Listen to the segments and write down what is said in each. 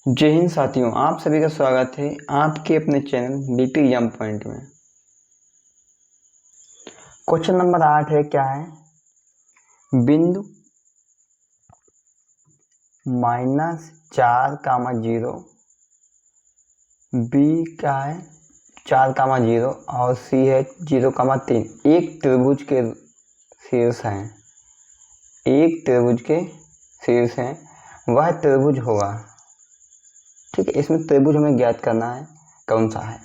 जय हिंद साथियों, आप सभी का स्वागत है आपके अपने चैनल बीपी एग्जाम पॉइंट में। क्वेश्चन नंबर 8 है, क्या है? बिंदु -4, 0 बी क्या है 4, 0 और सी है 0, 3। एक त्रिभुज के शीर्ष हैं, वह त्रिभुज होगा। ठीक है, इसमें त्रिभुज हमें ज्ञात करना है कौन सा है।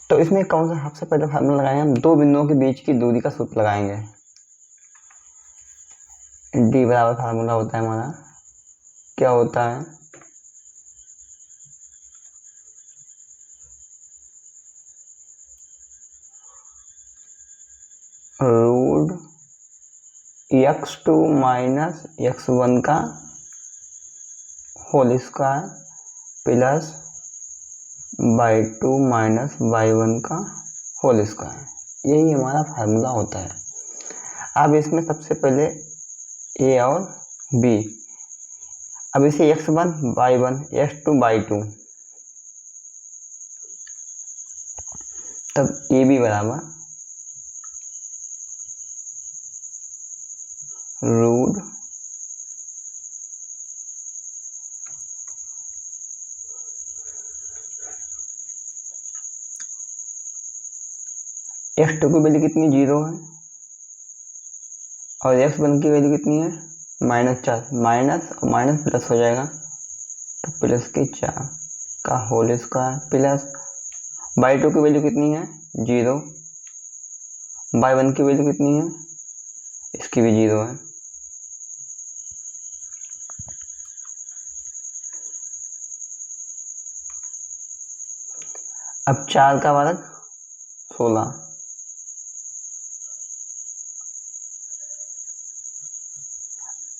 तो इसमें कौन सा सबसे पहले फार्मूला लगाएंगे? हम दो बिंदुओं के बीच की दूरी का सूत्र लगाएंगे। डी बराबर फार्मूला होता है हमारा, क्या होता है? रूट x2 माइनस x1 का whole square plus y2 minus y1 का होल स्क्वायर, यही हमारा फार्मूला होता है। अब इसमें सबसे पहले a और b, अब इसे x1 y1 x2 y2, तब ए बी बराबर रूट x2 की वैल्यू कितनी 0 है और x1 की वैल्यू कितनी है -4, माइनस और माइनस प्लस हो जाएगा, तो प्लस के 4 का होल स्क्वायर प्लस y2 की वैल्यू कितनी है 0, y1 की वैल्यू कितनी है, इसकी भी 0 है। अब 4 का वर्ग 16,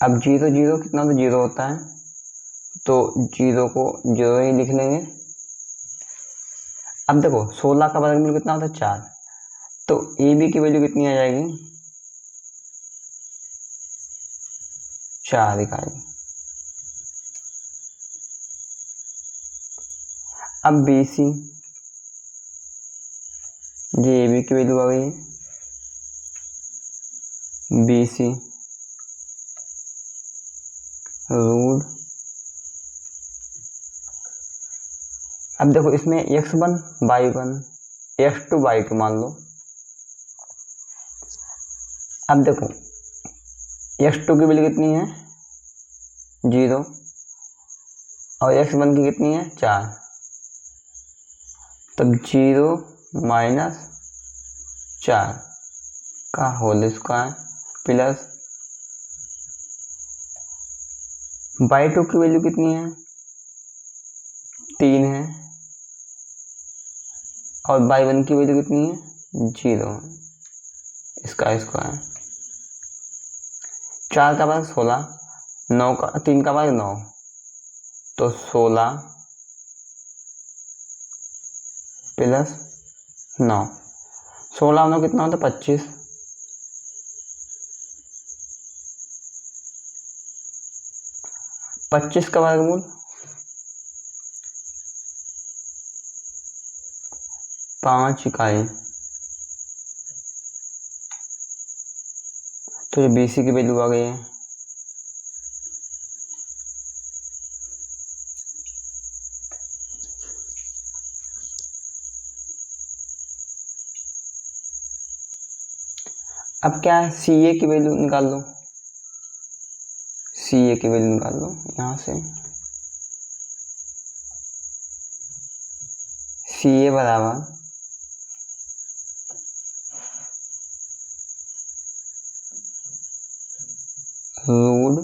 अब 0 0 कितना तो 0 होता है, तो 0 को 0 ही लिख लेंगे। अब देखो 16 का वर्गमूल कितना होता है 4, तो ए बी की वैल्यू कितनी आ जाएगी 4 इकाई। अब बी सी, ये ए बी की वैल्यू आ गई है, बी सी रूट, अब देखो इसमें x1 y1 x2 y2 मान लो। अब देखो x2 की वैल्यू कितनी है 0 और x1 की कितनी है 4, तब 0 माइनस 4 का होल स्क्वायर प्लस y2 की वैल्यू कितनी है 3 है और y1 की वैल्यू कितनी है 0, इसका स्क्वायर। 4 का वर्ग 16, 9 का 3 का वर्ग 9, तो 16 प्लस 9, 16 9 कितना होता है 25, का वर्गमूल 5 इकाई, तो ये BC की वैल्यू आ गई है। अब क्या है CA की वैल्यू निकाल लो, CA की वैल्यू निकाल लो यहाँ से। CA बराबर रूट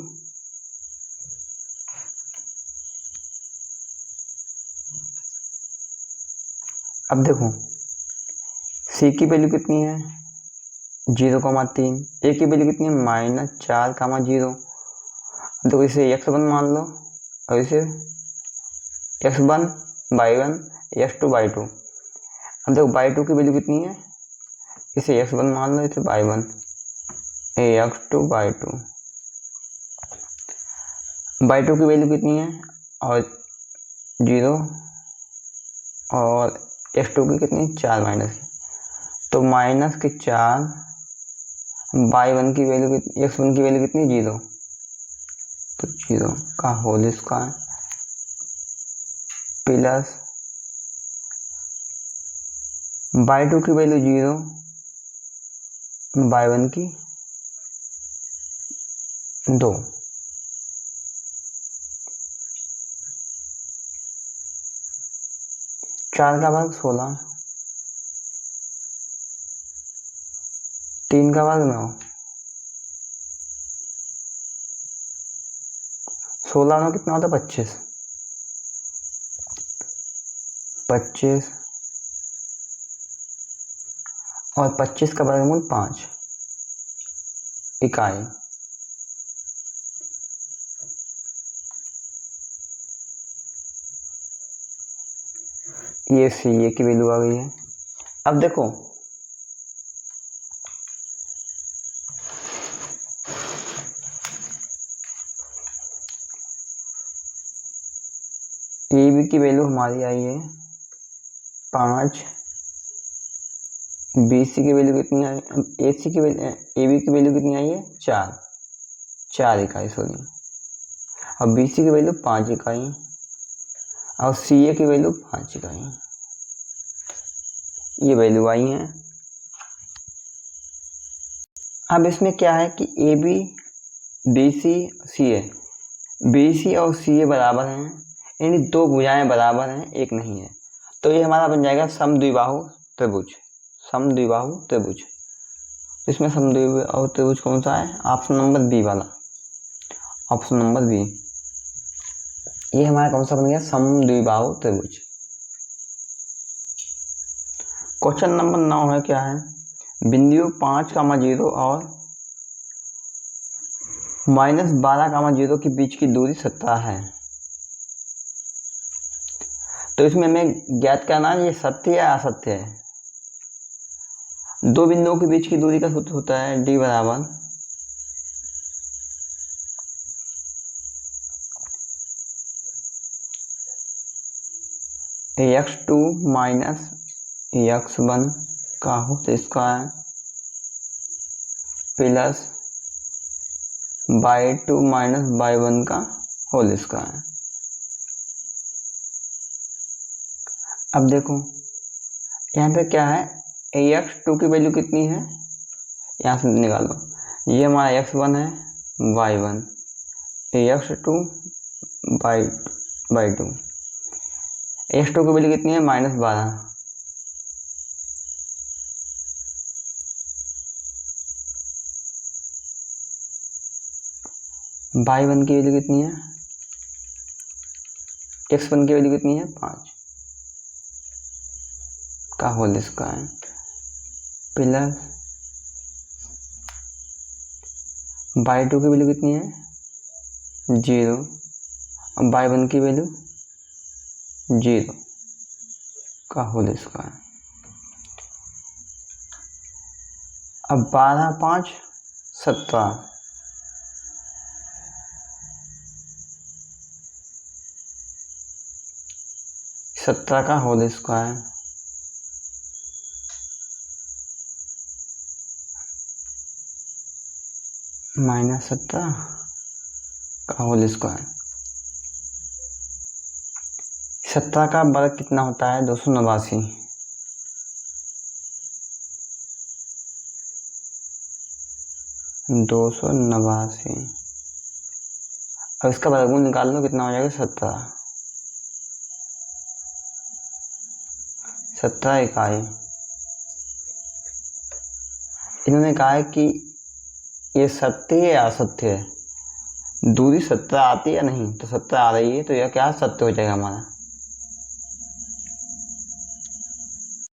अब देखो C की वैल्यू कितनी है 0,3, A की वैल्यू कितनी है -4,0। देखो इसे x1 मान लो और इसे x1 y1 x2 y2। अब देखो y2 की वैल्यू कितनी है, इसे x1 मान लो, इसे y1 x2 y2। y2 की वैल्यू कितनी है और 0 और x2 की कितनी 4 माइनस की, तो माइनस के 4 y1 की वैल्यू x1 की वैल्यू कितनी 0, तो 0 का होल स्क्वायर प्लस y2 की वैल्यू 0, y1 की 2, चार का वर्ग 16, 3 का वर्ग 9, 16 में कितना होता है 25, 25 और 25 का वर्गमूल 5 इकाई। ये सी ए की वैल्यू आ गई है। अब देखो ए बी की वैल्यू हमारी आई है 5, बी सी की वैल्यू कितनी आई, ए सी की वैल्यू ए बी की वैल्यू कितनी आई है 4 इकाई सॉरी, और बी सी की वैल्यू 5 इकाई और सी ए की वैल्यू 5 इकाई, ये वैल्यू आई है। अब इसमें क्या है कि A B B C C A, B C और सी ए बराबर हैं, यानी दो भुजाएं बराबर हैं, एक नहीं है, तो ये हमारा बन जाएगा समद्विबाहु त्रिभुज, समद्विबाहु त्रिभुज। इसमें समद्विबाहु त्रिभुज कौन सा है, ऑप्शन नंबर बी वाला, ऑप्शन नंबर बी, ये हमारा कौन सा बन गया समद्विबाहु त्रिभुज। क्वेश्चन नंबर 9 है, क्या है, बिंदु 5,0 और -12,0 के बीच की दूरी 17 है। तो इसमें हमें ज्ञात करना है ये सत्य या असत्य है। दो बिंदुओं के बीच की दूरी का सूत्र होता है d बराबर x2 माइनस x1 का whole square plus y2 minus y1 का होल स्क्वायर। अब देखो यहाँ पे क्या है, x2 की वैल्यू कितनी है, यहाँ से निकालो, ये हमारा x1 है, y1, x2 y2, x2 की वैल्यू कितनी है -12, y1 की वैल्यू कितनी है, x1 की वैल्यू कितनी है 5 का होल स्क्वायर प्लस y2 की वैल्यू कितनी है 0 और y1 की वैल्यू 0 का होल स्क्वायर। अब 12 5 17, 17 का होल स्क्वायर -17 का होल स्क्वायर। 17 का वर्ग कितना होता है 289, अब इसका वर्गमूल निकाल लो, कितना हो जाएगा 17 इकाई। इन्होंने कहा है कि ये सत्य है या असत्य है, दूरी 17 आती है या नहीं, तो 17 आ रही है, तो यह क्या सत्य हो जाएगा हमारा।